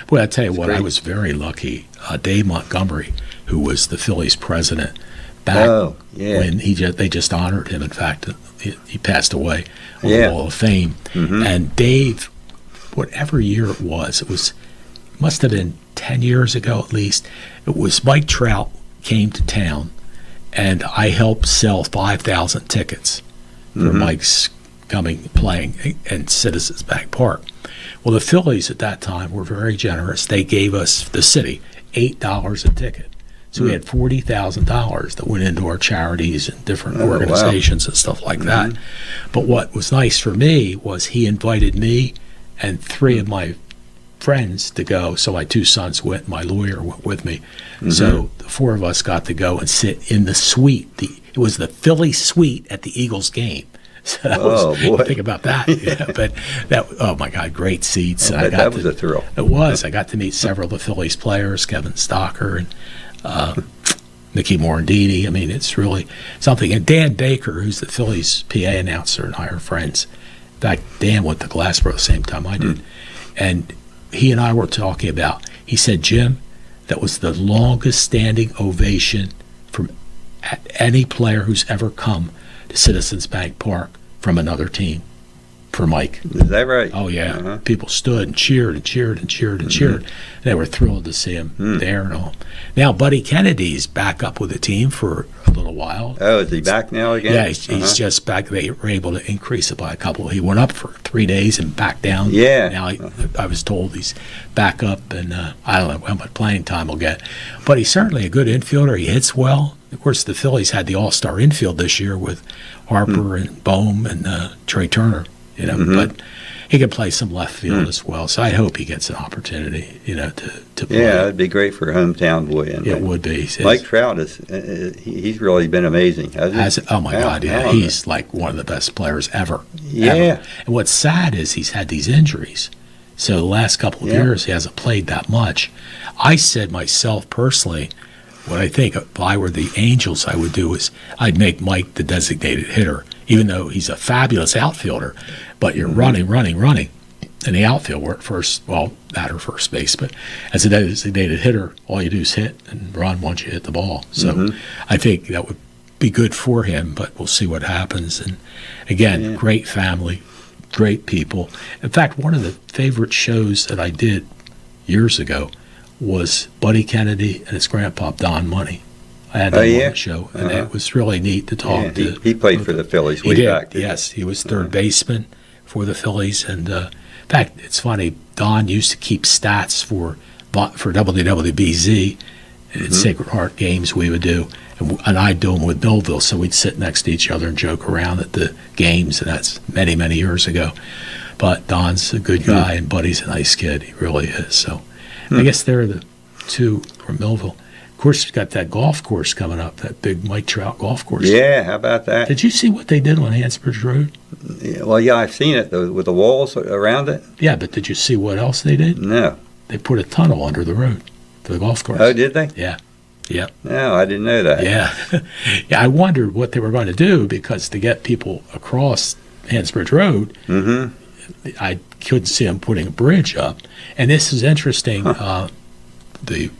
Well, I tell you what, I was very lucky. Dave Montgomery, who was the Phillies president. Back when they just honored him. In fact, he passed away on the Wall of Fame. And Dave, whatever year it must have been 10 years ago at least. It was Mike Trout came to town, and I helped sell 5,000 tickets for Mike's playing in Citizens Bank Park. Well, the Phillies at that time were very generous. They gave us, the city, $8 a ticket. So we had $40,000 that went into our charities and different organizations and stuff like that. But what was nice for me was he invited me and 3 of my friends to go. So my 2 sons went, my lawyer went with me. So the 4 of us got to go and sit in the suite. It was the Philly suite at the Eagles game. So that was, think about that. But oh my God, great seats. That was a thrill. It was. I got to meet several of the Phillies players, Kevin Stocker and Mickey Morandini. I mean, it's really something. And Dan Baker, who's the Phillies PA announcer, and I are friends. In fact, Dan went to Glassboro the same time I did. And he and I were talking about, he said, Jim, that was the longest standing ovation from any player who's ever come to Citizens Bank Park from another team for Mike. Is that right? Oh, yeah. People stood and cheered and cheered and cheered and cheered. They were thrilled to see him there and all. Now, Buddy Kennedy's back up with the team for a little while. Oh, is he back now again? Yeah, he's just back. They were able to increase it by a couple. He went up for 3 days and back down. Yeah. Now, I was told he's back up, and I don't know how much playing time he'll get. But he's certainly a good infielder. He hits well. Of course, the Phillies had the all-star infield this year with Harper and Bohm and Trey Turner. But he could play some left field as well. So I hope he gets an opportunity, to play. Yeah, it'd be great for a hometown boy. It would be. Mike Trout he's really been amazing, hasn't he? Oh my God, yeah, he's like one of the best players ever. And what's sad is he's had these injuries. So the last couple of years he hasn't played that much. I said myself personally, what I think if I were the Angels, I would do is I'd make Mike the designated hitter, even though he's a fabulous outfielder. But you're running. In the outfield, we're at first, well, that or first base, but as a designated hitter, all you do is hit and run once you hit the ball. So I think that would be good for him, but we'll see what happens. And again, great family, great people. In fact, one of the favorite shows that I did years ago was Buddy Kennedy and his grandpa, Don Money. I had that on the show, and it was really neat to talk to. He played for the Phillies He way did, back. yes. He was third baseman for the Phillies. And in fact, it's funny, Don used to keep stats for WWBZ and Sacred Heart games we would do. And I'd do them with Millville, so we'd sit next to each other and joke around at the games, and that's many, many years ago. But Don's a good guy, and Buddy's a nice kid. He really is. So I guess they're the two from Millville. Of course, we've got that golf course coming up, that big Mike Trout golf course. Yeah, how about that? Did you see what they did on Hansbridge Road? Yeah, well, yeah, I've seen it, with the walls around it. Yeah, but did you see what else they did? No. They put a tunnel under the road for the golf course. Oh, did they? Yeah. Yep. No, I didn't know that. Yeah. Yeah, I wondered what they were going to do, because to get people across Hansbridge Road, I couldn't see them putting a bridge up. And this is interesting. The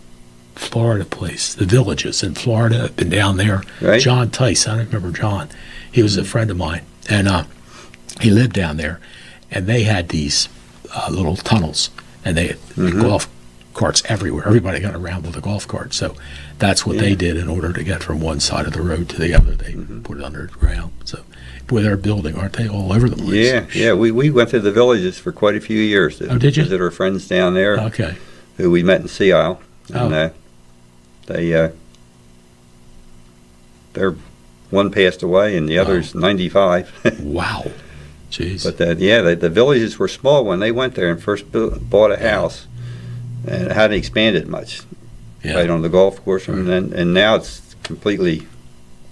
Florida place, the Villages in Florida, I've been down there. Right. John Tice, I don't remember John. He was a friend of mine, and he lived down there. And they had these little tunnels, and they had golf carts everywhere. Everybody got around with a golf cart. So that's what they did in order to get from one side of the road to the other. They put it underground. So boy, they're building, aren't they, all over the place? Yeah. We went to the Villages for quite a few years to did you? visit our friends down there. Okay. Who we met in Sea Isle. And they're one passed away and the other's 95. Wow. Jeez. But the Villages were small when they went there and first bought a house, and it hadn't expanded much. Right on the golf course, and now it's completely.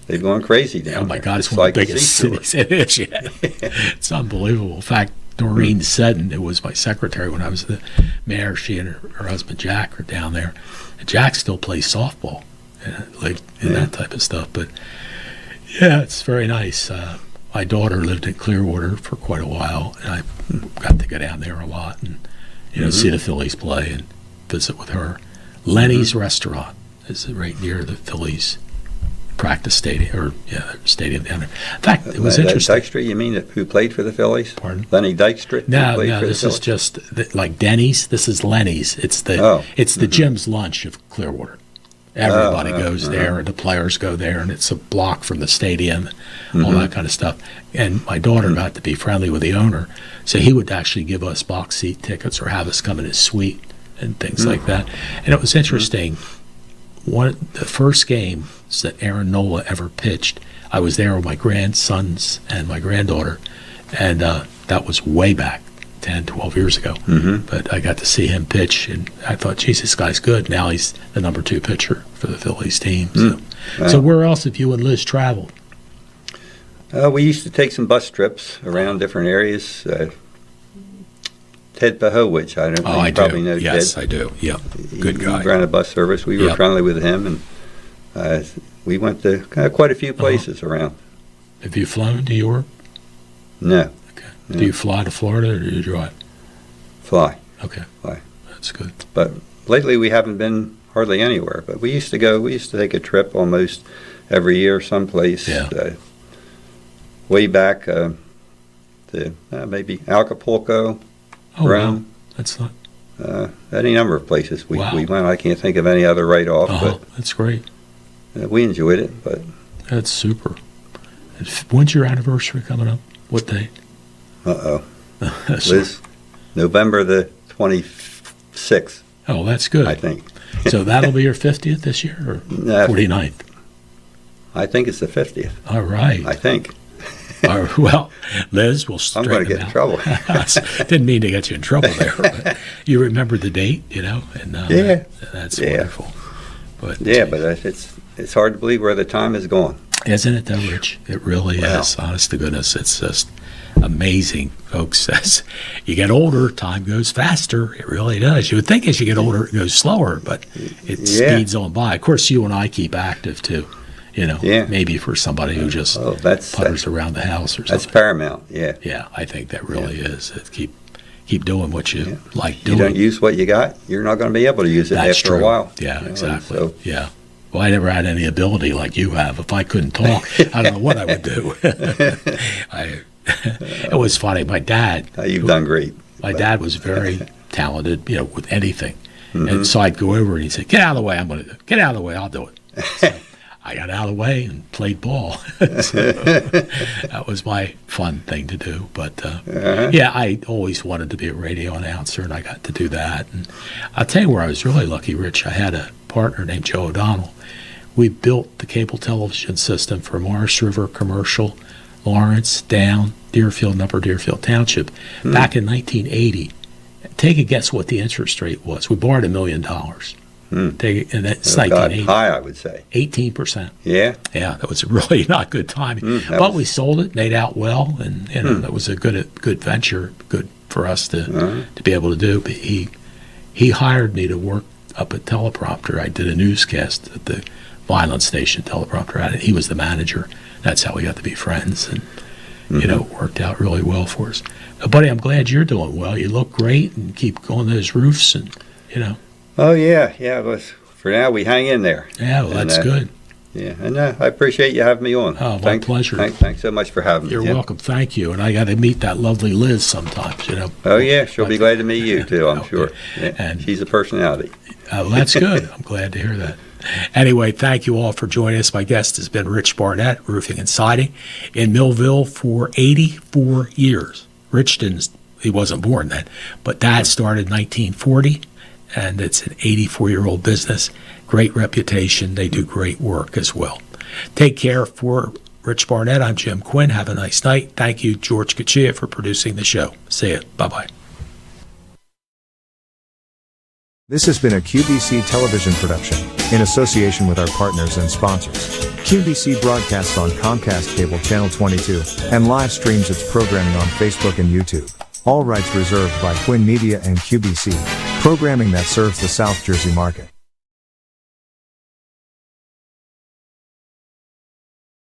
They've gone crazy down. Oh my God! It's one like of the biggest cities. It is. Yeah. It's unbelievable. In fact, Doreen Seddon, who was my secretary when I was the mayor, she and her husband Jack are down there, and Jack still plays softball, and that type of stuff. But yeah, it's very nice. My daughter lived in Clearwater for quite a while, and I got to go down there a lot and see the Phillies play and visit with her. Lenny's Restaurant is right near the Phillies practice stadium, stadium down there. In fact, it was interesting. Dykstra, you mean who played for the Phillies? Pardon? Lenny Dykstra? No, this is just like Denny's. This is Lenny's. It's the Jim's Lunch of Clearwater. Everybody goes there, and the players go there, and it's a block from the stadium, all that kind of stuff. And my daughter got to be friendly with the owner, so he would actually give us box seat tickets or have us come in his suite and things like that. And it was interesting. The first game that Aaron Nola ever pitched, I was there with my grandsons and my granddaughter, and that was way back 10, 12 years ago. But I got to see him pitch, and I thought, geez, this guy's good. Now he's the number 2 pitcher for the Phillies team. So where else have you and Liz traveled? We used to take some bus trips around different areas. Ted Pahowich, I don't know. You probably know Ted. Yes, I do. Yeah, good guy. He ran a bus service. We were friendly with him, and we went to quite a few places around. Have you flown to Europe? No. Okay. No. Do you fly to Florida or do you drive? Fly. Okay. Fly. That's good. But lately we haven't been hardly anywhere. But we used to go. We used to take a trip almost every year someplace. Yeah. Way back to maybe Acapulco. Oh, Rome. wow. That's not... any number of places we Wow. went. I can't think of any other right off, but that's great. We enjoyed it. But that's super. When's your anniversary coming up? What date? Liz, November the 26th. Oh, that's good. I think. So that'll be your 50th this year, or 49th? I think it's the 50th. All right. I think. Well, Liz, we'll I'm going to get in trouble. Didn't mean to get you in trouble there, but you remember the date, and that's wonderful. But but it's hard to believe where the time has gone. Isn't it though, Rich? It really is. Honest to goodness, it's just amazing, folks. As you get older, time goes faster. It really does. You would think as you get older, it goes slower, but it speeds on by. Of course, you and I keep active too. Maybe for somebody who just putters around the house or something. That's paramount. Yeah. Yeah, I think that really is. Keep doing what you like doing. You don't use what you got, you're not going to be able to use it after a while. Yeah, exactly. Yeah. Well, I never had any ability like you have. If I couldn't talk, I don't know what I would do. It was funny. My dad. You've done great. My dad was very talented, with anything. And so I'd go over and he'd say, "Get out of the way. I'm going to do it. Get out of the way. I'll do it." So I got out of the way and played ball. So that was my fun thing to do. But I always wanted to be a radio announcer, and I got to do that. And I'll tell you where I was really lucky, Rich. I had a partner named Joe O'Donnell. We built the cable television system for Morris River Commercial, Lawrence, Down, Deerfield, and Upper Deerfield Township back in 1980. Take a guess what the interest rate was. We borrowed $1 million. And that's 1980. High, I would say. 18%. Yeah. Yeah, that was really not good timing. But we sold it, made out well, and that was a good venture, good for us to be able to do. But he hired me to work up at Teleprompter. I did a newscast at the Violence Station Teleprompter at it. He was the manager. That's how we got to be friends, and it worked out really well for us. But buddy, I'm glad you're doing well. You look great, and keep going those roofs, and Oh yeah. But for now, we hang in there. Yeah, well, that's good. Yeah, and I appreciate you having me on. Oh, my pleasure. Thanks so much for having me. You're welcome. Thank you. And I got to meet that lovely Liz sometimes. Oh yeah, she'll be glad to meet you too. I'm sure. Yeah, and she's a personality. Oh, that's good. I'm glad to hear that. Anyway, thank you all for joining us. My guest has been Rich Barnett, Roofing and Siding, in Millville for 84 years. Rich he wasn't born then, but Dad started in 1940, and it's an 84-year-old business. Great reputation. They do great work as well. Take care. For Rich Barnett, I'm Jim Quinn. Have a nice night. Thank you, George Kachia, for producing the show. See you. Bye-bye. This has been a QBC television production, in association with our partners and sponsors. QBC broadcasts on Comcast Cable Channel 22, and live streams its programming on Facebook and YouTube. All rights reserved by Quinn Media and QBC, programming that serves the South Jersey market.